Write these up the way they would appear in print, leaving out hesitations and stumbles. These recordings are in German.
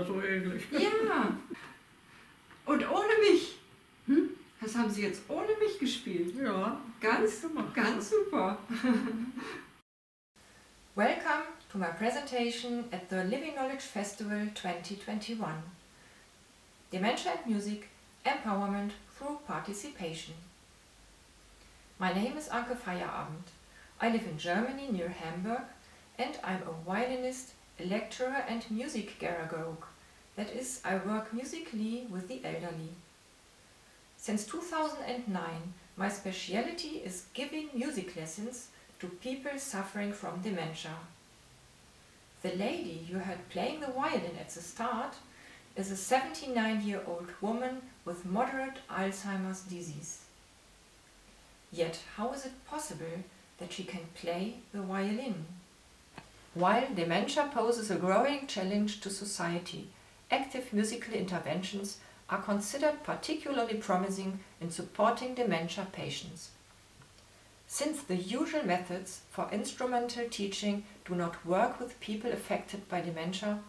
das so ähnlich. Ja. Und ohne mich. Das haben Sie jetzt ohne mich gespielt. Ja. Ganz super. Welcome to my presentation at the Living Knowledge Festival 2021. Dementia and Music, Empowerment through Participation. My name is Anke Feierabend. I live in Germany near Hamburg and I'm a violinist, a lecturer and musikalischen. That is, I work musically with the elderly. Since 2009, my speciality is giving music lessons to people suffering from dementia. The lady you heard playing the violin at the start is a 79-year-old woman with moderate Alzheimer's disease. Yet how is it possible that she can play the violin? While dementia poses a growing challenge to society, active musical interventions are considered particularly promising in supporting dementia patients. Since the usual methods for instrumental teaching do not work with people affected by dementia,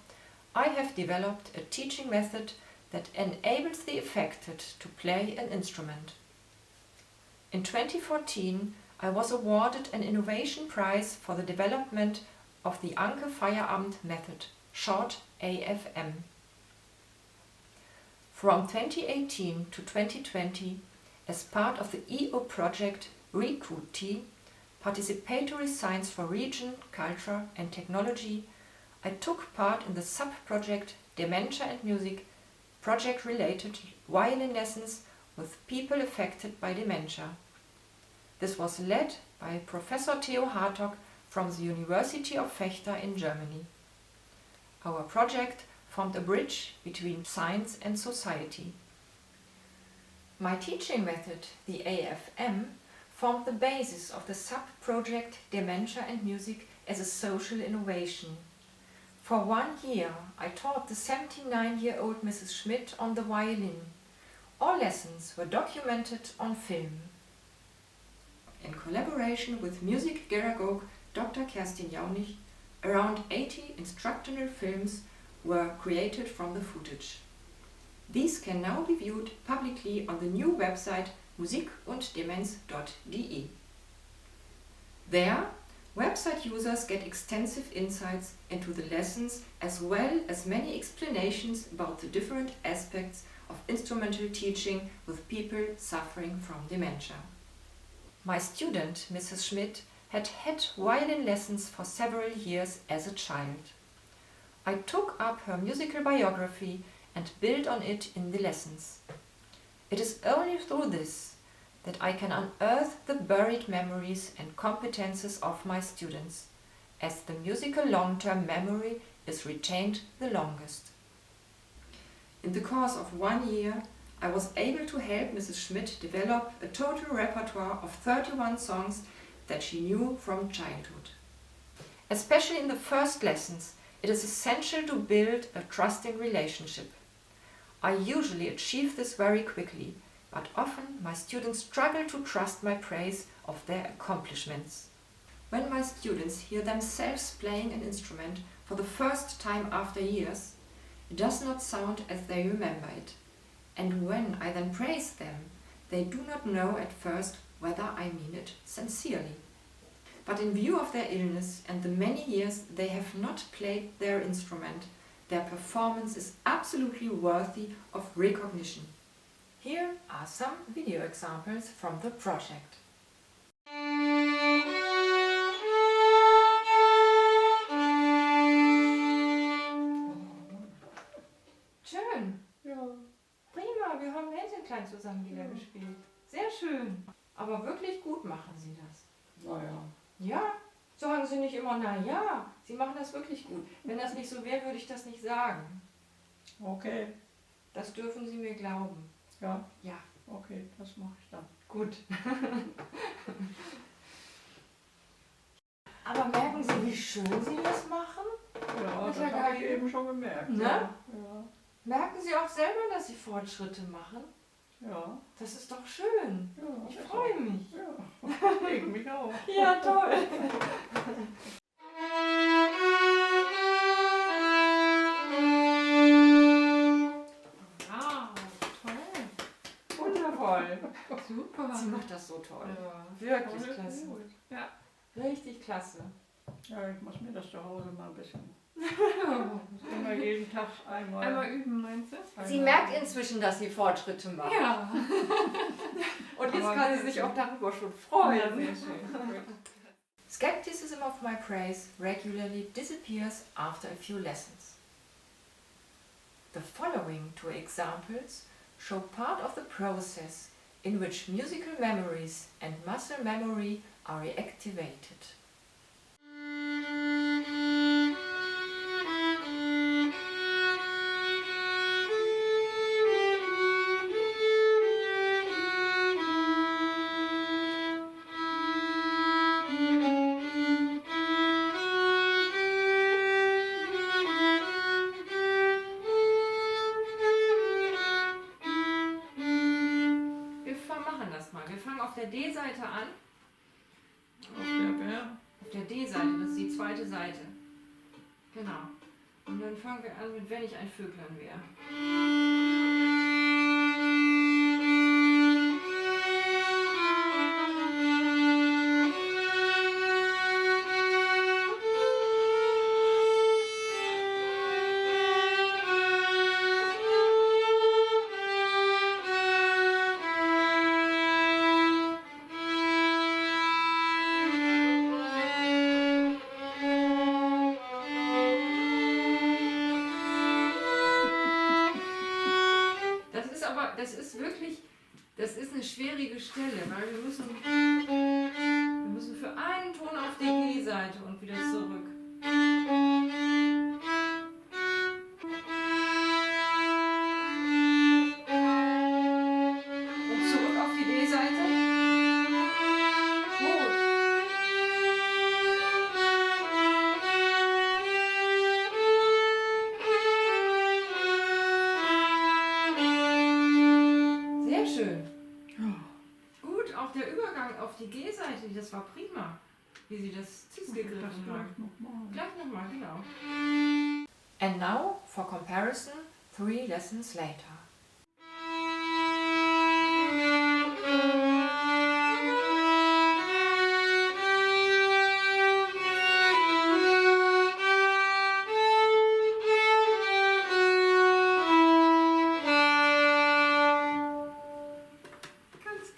I have developed a teaching method that enables the affected to play an instrument. In 2014, I was awarded an innovation prize for the development of the Anke Feierabend-Methode, short AFM. From 2018 to 2020, as part of the EO project RECRUIT, Participatory Science for Region, Culture and Technology, I took part in the sub-project Dementia and Music, project-related violin lessons with people affected by dementia. This was led by Professor Theo Hartog from the University of Vechta in Germany. Our project formed a bridge between science and society. My teaching method, the AFM, formed the basis of the sub-project Dementia and Music as a social innovation. For 1 year, I taught the 79-year-old Mrs. Schmidt on the violin. All lessons were documented on film. In collaboration with Musikgeragogin Dr. Kerstin Jaunich, around 80 instructional films were created from the footage. These can now be viewed publicly on the new website Musik und Demenz.de. There, website users get extensive insights into the lessons as well as many explanations about the different aspects of instrumental teaching with people suffering from dementia. My student, Mrs. Schmidt, had violin lessons for several years as a child. I took up her musical biography and built on it in the lessons. It is only through this that I can unearth the buried memories and competences of my students, as the musical long-term memory is retained the longest. In the course of 1 year, I was able to help Mrs. Schmidt develop a total repertoire of 31 songs that she knew from childhood. Especially in the first lessons, it is essential to build a trusting relationship. I usually achieve this very quickly, but often my students struggle to trust my praise of their accomplishments. When my students hear themselves playing an instrument for the first time after years, it does not sound as they remember it. And when I then praise them, they do not know at first whether I mean it sincerely. But in view of their illness and the many years they have not played their instrument, their performance is absolutely worthy of recognition. Here are some video examples from the project. Schön. Ja. Prima, wir haben Hänschenklein zusammen wieder gespielt. Sehr schön. Aber wirklich gut machen Sie das. Naja. Ja, sagen Sie nicht immer, na ja, Sie machen das wirklich gut. Wenn das nicht so wäre, würde ich das nicht sagen. Okay. Das dürfen Sie mir glauben. Ja. Ja. Okay, das mache ich dann. Gut. Aber merken Sie, wie schön Sie das machen? Ja, Das das hat habe ich er- eben schon gemerkt. Ne? Ja. Merken Sie auch selber, dass Sie Fortschritte machen? Ja. Das ist doch schön. Ja. Ich freue mich. Ja. Ich mich auch. Ja, toll. toll. Super. Sie macht das so toll. Ja. Wirklich Alles klasse. gut. Ja. Richtig klasse. Ja, ich muss mir das zu Hause mal ein bisschen. Immer jeden Tag einmal. Einmal üben, meinst du? Sie merkt inzwischen, dass sie Fortschritte macht. Ja. Und jetzt Aber kann sie sich auch darüber schon freuen. Sehr schön. Skepticism of my praise regularly disappears after a few lessons. The following two examples show part of the process in which musical memories and muscle memory are reactivated. Wir fangen auf der D-Seite an. Auf der D-Seite, das ist die zweite Seite. Genau. Und dann fangen wir an mit Wenn ich ein Vöglein wäre. Das ist eine schwierige Stelle, weil wir müssen für einen Ton auf die G-Seite und wieder zurück. Und zurück auf die D-Seite. Gut. Sehr schön. Gut, auch der Übergang auf die G-Seite, das war prima, wie Sie das gegriffen haben. Gleich nochmal, genau. And now, for comparison, 3 lessons later.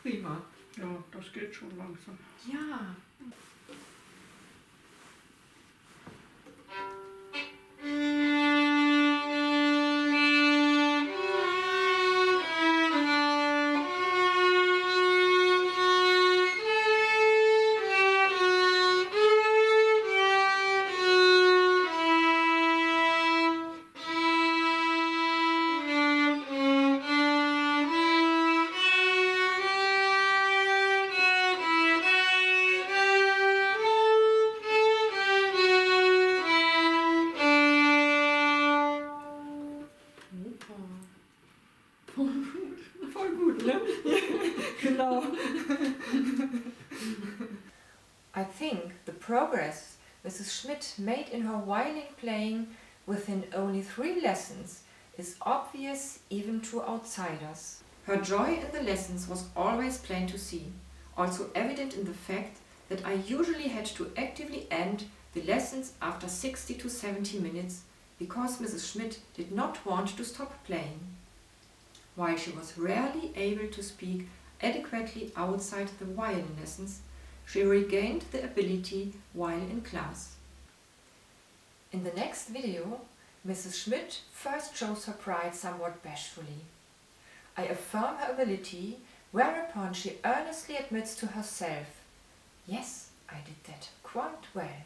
Prima. Ja, das geht schon langsam. Ja. Voll gut, ne? Genau. I think the progress Mrs. Schmidt made in her violin playing within only 3 lessons is obvious even to outsiders. Her joy in the lessons was always plain to see, also evident in the fact that I usually had to actively end the lessons after 60 to 70 minutes because Mrs. Schmidt did not want to stop playing. While she was rarely able to speak adequately outside the violin lessons, she regained the ability while in class. In the next video, Mrs. Schmidt first shows her pride somewhat bashfully. I affirm her ability, whereupon she earnestly admits to herself, "Yes, I did that quite well."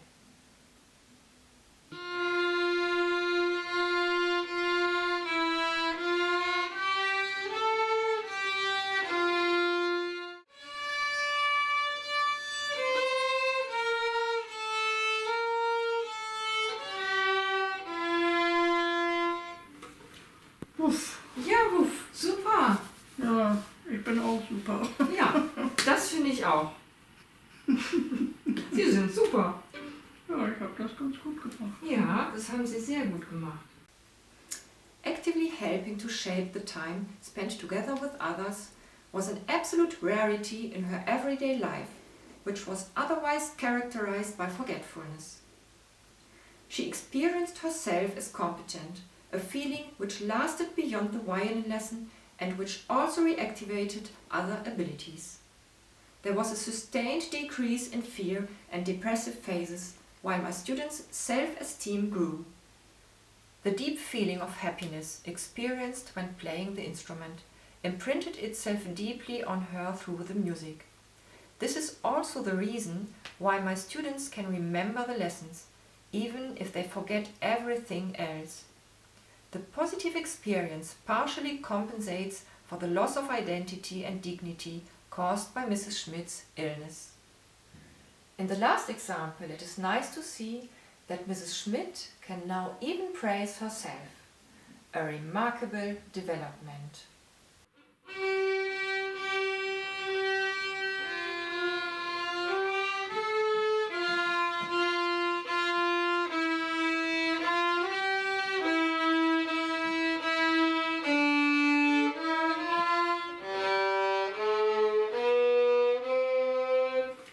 Uff. Ja, wuff, super. Ja, ich bin auch super. Ja, das finde ich auch. Sie sind super. Ja, ich habe das ganz gut gemacht. Ja, das haben Sie sehr gut gemacht. Actively helping to shape the time spent together with others was an absolute rarity in her everyday life, which was otherwise characterized by forgetfulness. She experienced herself as competent, a feeling which lasted beyond the violin lesson and which also reactivated other abilities. There was a sustained decrease in fear and depressive phases, while my students' self-esteem grew. The deep feeling of happiness experienced when playing the instrument imprinted itself deeply on her through the music. This is also the reason why my students can remember the lessons, even if they forget everything else. The positive experience partially compensates for the loss of identity and dignity caused by Mrs. Schmidt's illness. In the last example, it is nice to see that Mrs. Schmidt can now even praise herself. A remarkable development.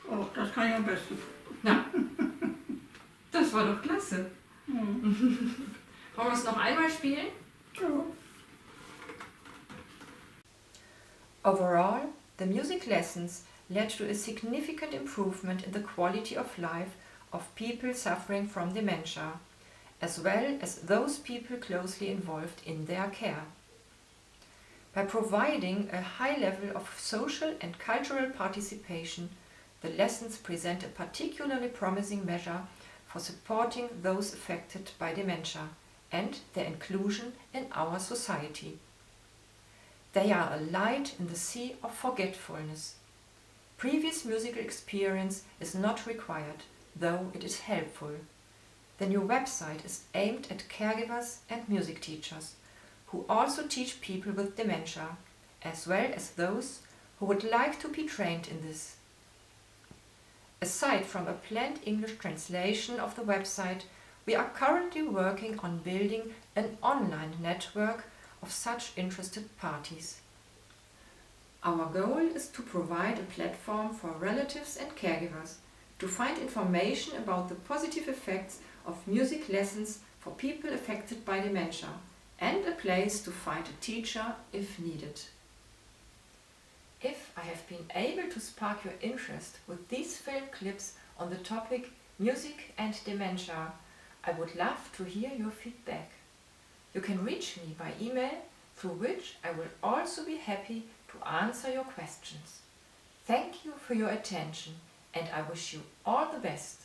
Oh, das kann ich am besten. Na, das war doch klasse. Mhm. Wollen wir es noch einmal spielen? Ja. Overall, the music lessons led to a significant improvement in the quality of life of people suffering from dementia, as well as those people closely involved in their care. By providing a high level of social and cultural participation, the lessons present a particularly promising measure for supporting those affected by dementia and their inclusion in our society. They are a light in the sea of forgetfulness. Previous musical experience is not required, though it is helpful. The new website is aimed at caregivers and music teachers, who also teach people with dementia, as well as those who would like to be trained in this. Aside from a planned English translation of the website, we are currently working on building an online network of such interested parties. Our goal is to provide a platform for relatives and caregivers to find information about the positive effects of music lessons for people affected by dementia and a place to find a teacher if needed. If I have been able to spark your interest with these film clips on the topic music and dementia, I would love to hear your feedback. You can reach me by email, through which I will also be happy to answer your questions. Thank you for your attention, and I wish you all the best.